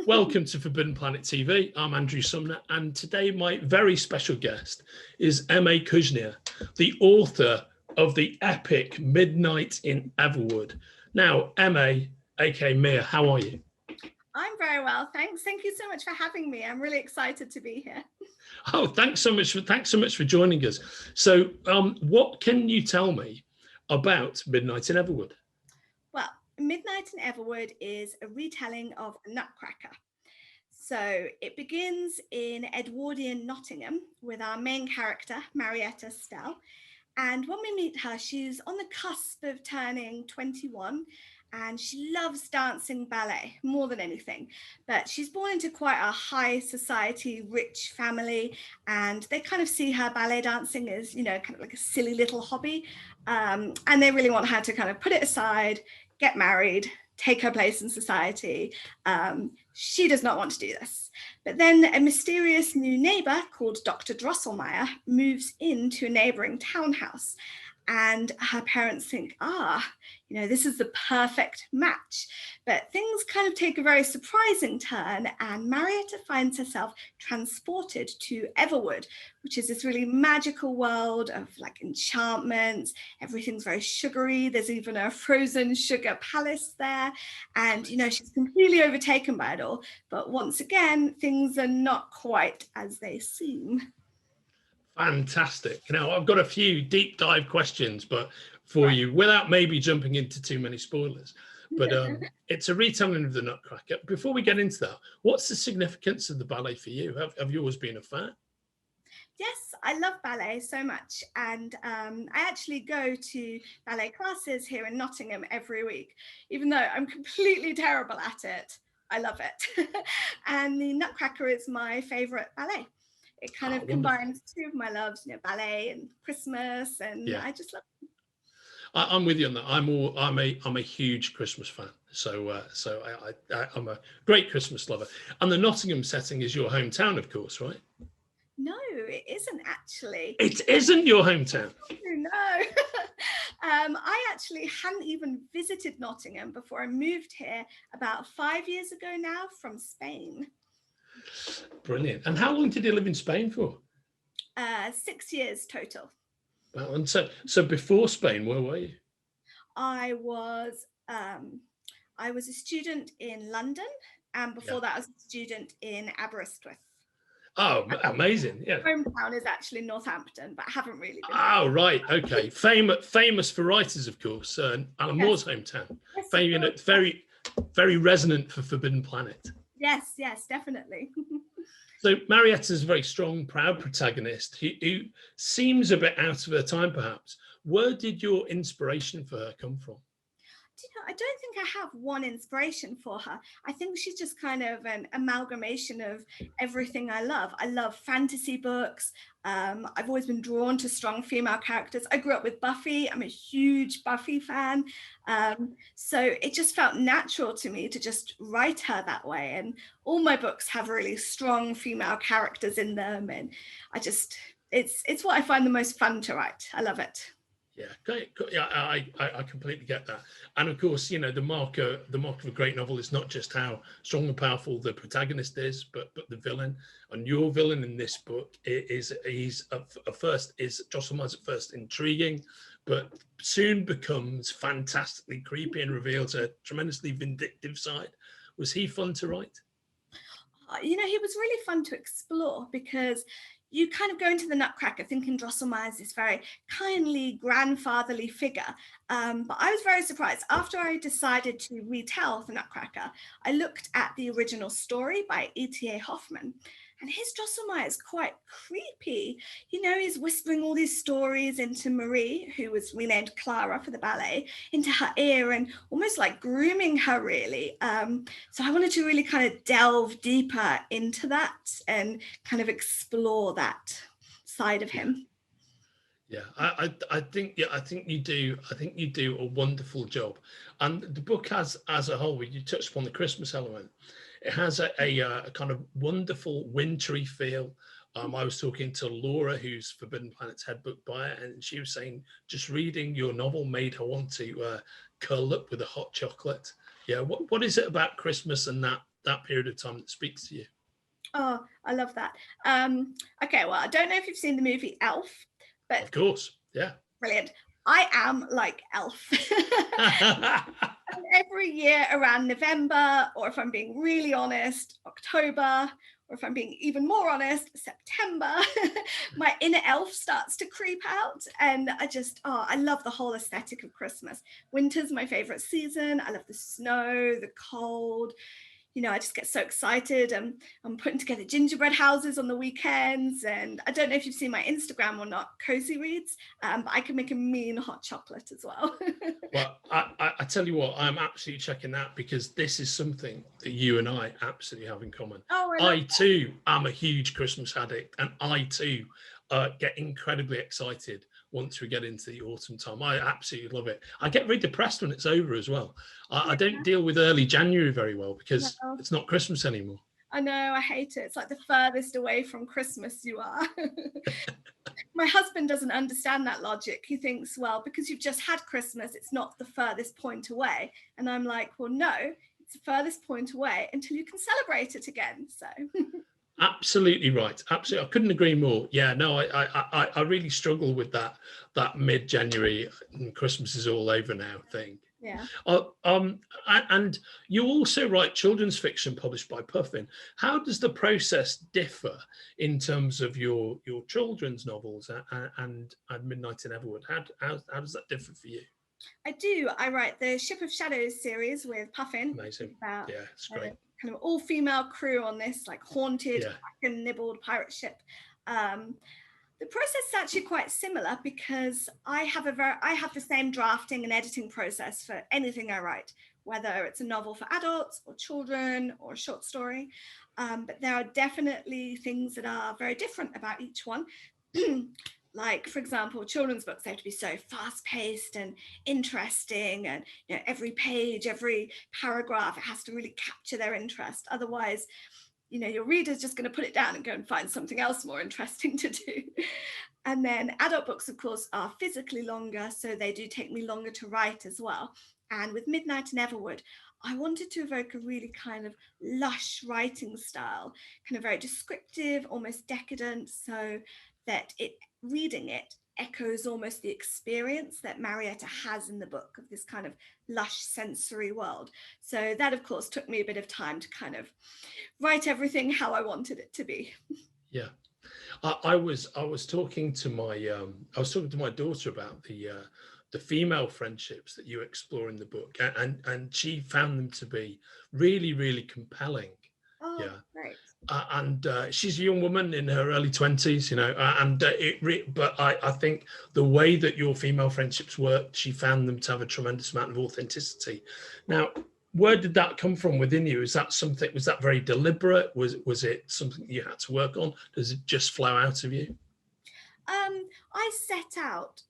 Welcome to Forbidden Planet TV. I'm Andrew Sumner, and today my very special guest is M.A. Kuzniar, the author of the epic Midnight in Everwood. Now, M.A., aka Mia, how are you? I'm very well, thanks. Thank you so much for having me. I'm really excited to be here. Oh, thanks so much for joining us. So, what can you tell me about Midnight in Everwood? Well, Midnight in Everwood is a retelling of a Nutcracker. So it begins in Edwardian Nottingham with our main character, Marietta Stelle. And when we meet her, she's on the cusp of turning 21 and she loves dancing ballet more than anything. But she's born into quite a high society, rich family, and they kind of see her ballet dancing as, kind of like a silly little hobby. And they really want her to kind of put it aside, get married, take her place in society. She does not want to do this. But then a mysterious new neighbor called Dr. Drosselmeier moves into a neighbouring townhouse. And her parents think, this is the perfect match. But things kind of take a very surprising turn, and Marietta finds herself transported to Everwood, which is this really magical world of like enchantments. Everything's very sugary. There's even a frozen sugar palace there. And, she's completely overtaken by it all. But once again, things are not quite as they seem. Fantastic. Now, I've got a few deep dive questions, but for you, without maybe jumping into too many spoilers. But it's a retelling of the Nutcracker. Before we get into that, what's the significance of the ballet for you? Have you always been a fan? Yes, I love ballet so much. And I actually go to ballet classes here in Nottingham every week. Even though I'm completely terrible at it, I love it. And the Nutcracker is my favourite ballet. It kind of combines two of my loves, ballet and Christmas, and I just love it. I'm with you on that. I'm a huge Christmas fan, so I'm a great Christmas lover. And the Nottingham setting is your hometown, of course, right? No, it isn't actually. It isn't your hometown? No. I actually hadn't even visited Nottingham before I moved here about 5 years ago now from Spain. Brilliant. And how long did you live in Spain for? 6 years total. Well, and so before Spain, where were you? I was a student in London, and before that I was a student in Aberystwyth. Oh, amazing. Yeah. Hometown is actually Northampton, but I haven't really been. Oh, right. Okay. Famous for writers, of course. Alan Moore's hometown. Yes, very, very resonant for Forbidden Planet. Yes, definitely. So Marietta's a very strong, proud protagonist who seems a bit out of her time, perhaps. Where did your inspiration for her come from? I don't think I have one inspiration for her. I think she's just kind of an amalgamation of everything I love. I love fantasy books. I've always been drawn to strong female characters. I grew up with Buffy. I'm a huge Buffy fan. So it just felt natural to me to just write her that way. And all my books have really strong female characters in them. And it's what I find the most fun to write. I love it. Yeah, great. Yeah, I completely get that. And of course, the mark of a great novel is not just how strong and powerful the protagonist is, but the villain. And your villain in this book Drosselmeier's at first intriguing, but soon becomes fantastically creepy and reveals a tremendously vindictive side. Was he fun to write? He was really fun to explore because you kind of go into the Nutcracker thinking Drosselmeier is this very kindly, grandfatherly figure. But I was very surprised. After I decided to retell the Nutcracker, I looked at the original story by E.T.A. Hoffmann, and his Drosselmeier is quite creepy. He's whispering all these stories into Marie, who was renamed Clara for the ballet, into her ear and almost like grooming her, really. So I wanted to really kind of delve deeper into that and kind of explore that side of him. Yeah, I think you do a wonderful job. And the book as a whole, you touched upon the Christmas element. It has a kind of wonderful wintry feel. I was talking to Laura, who's Forbidden Planet's head book buyer, and she was saying just reading your novel made her want to curl up with a hot chocolate. Yeah, what is it about Christmas and that that period of time that speaks to you? Oh, I love that. Okay, well, I don't know if you've seen the movie Elf, but Of course, yeah. brilliant. I am like Elf. Every year around November, or if I'm being really honest, October, or if I'm being even more honest, September, my inner elf starts to creep out. And I love the whole aesthetic of Christmas. Winter's my favorite season. I love the snow, the cold. I just get so excited. I'm putting together gingerbread houses on the weekends. And I don't know if you've seen my Instagram or not, Cozy Reads, but I can make a mean hot chocolate as well. Well, I tell you what, I'm absolutely checking that, because this is something that you and I absolutely have in common. Oh, I too am a huge Christmas addict, and I too get incredibly excited once we get into the autumn time. I absolutely love it. I get very depressed when it's over as well. I don't deal with early January very well, because it's not Christmas anymore. I know, I hate it. It's like the furthest away from Christmas you are. My husband doesn't understand that logic. He thinks, well, because you've just had Christmas, it's not the furthest point away. And I'm like, well, no, it's the furthest point away until you can celebrate it again. So Absolutely right. Absolutely, I couldn't agree more. Yeah, no, I really struggle with that mid-January and Christmas is all over now thing. Yeah. And you also write children's fiction published by Puffin. How does the process differ in terms of your children's novels and Midnight in Everwood? How does that differ for you? I do. I write the Ship of Shadows series with Puffin. Amazing. About, yeah, it's great. Kind of all-female crew on this like haunted, Yeah. kraken-nibbled pirate ship. The process is actually quite similar, because I have the same drafting and editing process for anything I write, whether it's a novel for adults or children or a short story. But there are definitely things that are very different about each one. Like, for example, children's books, they have to be so fast-paced and interesting, and every page, every paragraph, it has to really capture their interest. Otherwise, your reader's just going to put it down and go and find something else more interesting to do. And then adult books, of course, are physically longer, so they do take me longer to write as well. And with Midnight in Everwood, I wanted to evoke a really kind of lush writing style, kind of very descriptive, almost decadent, so that reading it echoes almost the experience that Marietta has in the book of this kind of lush sensory world. So that, of course, took me a bit of time to kind of write everything how I wanted it to be. Yeah, I was talking to my daughter about the female friendships that you explore in the book, and she found them to be really, really compelling. Oh, yeah, great. And she's a young woman in her early 20s, but I think the way that your female friendships work, she found them to have a tremendous amount of authenticity. Now, where did that come from within you? Was that very deliberate? Was it something you had to work on? Does it just flow out of you? I set out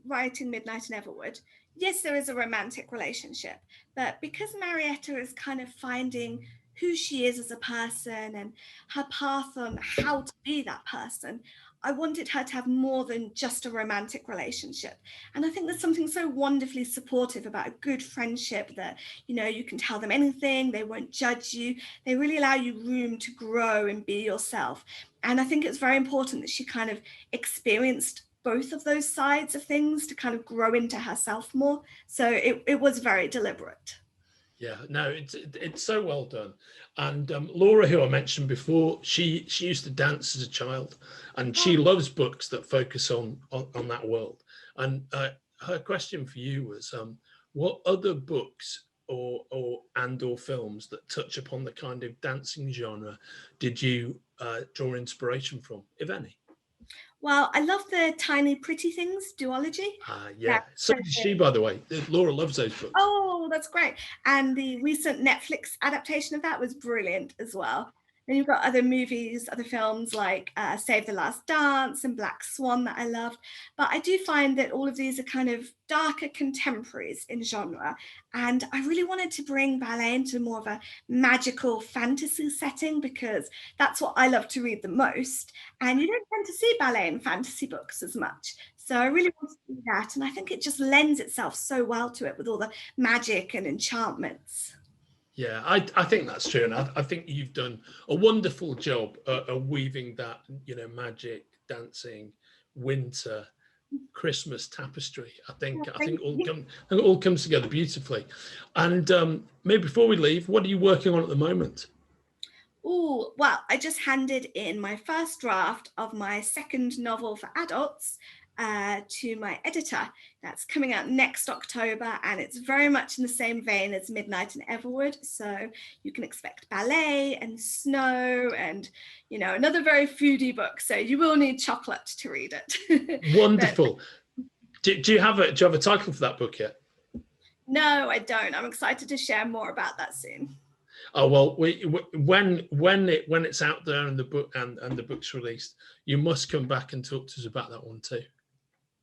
writing Midnight in Everwood. Yes, there is a romantic relationship, but because Marietta is kind of finding who she is as a person and her path on how to be that person, I wanted her to have more than just a romantic relationship. And I think there's something so wonderfully supportive about a good friendship that, you can tell them anything, they won't judge you, they really allow you room to grow and be yourself. And I think it's very important that she kind of experienced both of those sides of things to kind of grow into herself more. So it was very deliberate. Yeah, no, it's so well done. And Laura, who I mentioned before, she used to dance as a child, and she loves books that focus on that world. And her question for you was, what other books or films that touch upon the kind of dancing genre did you draw inspiration from, if any? Well, I love the Tiny Pretty Things duology. Yeah, so does she, by the way. Laura loves those books. Oh, that's great. And the recent Netflix adaptation of that was brilliant as well. Then you've got other movies, other films like Save the Last Dance and Black Swan that I loved. But I do find that all of these are kind of darker contemporaries in genre. And I really wanted to bring ballet into more of a magical fantasy setting, because that's what I love to read the most. And you don't tend to see ballet in fantasy books as much. So I really wanted to do that. And I think it just lends itself so well to it with all the magic and enchantments. Yeah, I think that's true, and I think you've done a wonderful job of weaving that, magic, dancing, winter, Christmas tapestry. I Oh, think thank you. it all comes together beautifully. And maybe before we leave, what are you working on at the moment? Oh, well, I just handed in my first draft of my second novel for adults to my editor. That's coming out next October, and it's very much in the same vein as Midnight in Everwood. So you can expect ballet and snow and, another very foodie book. So you will need chocolate to read it. But Wonderful. Do you have a title for that book yet? no, I don't. I'm excited to share more about that soon. Oh well, when it's out there and the book and the book's released, you must come back and talk to us about that one too.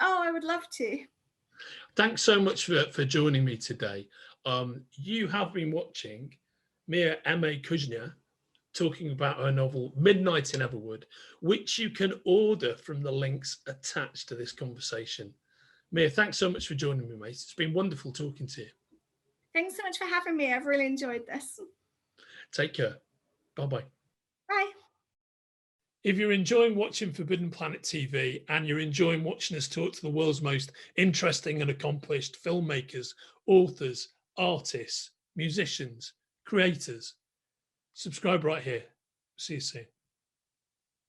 Oh, I would love to. Thanks so much for joining me today. You have been watching Mia M.A. Kuzniar talking about her novel Midnight in Everwood, which you can order from the links attached to this conversation. Mia, thanks so much for joining me, mate. It's been wonderful talking to you. Thanks so much for having me. I've really enjoyed this. Take care. Bye-bye. Bye. If you're enjoying watching Forbidden Planet TV and you're enjoying watching us talk to the world's most interesting and accomplished filmmakers, authors, artists, musicians, creators, subscribe right here. See you soon.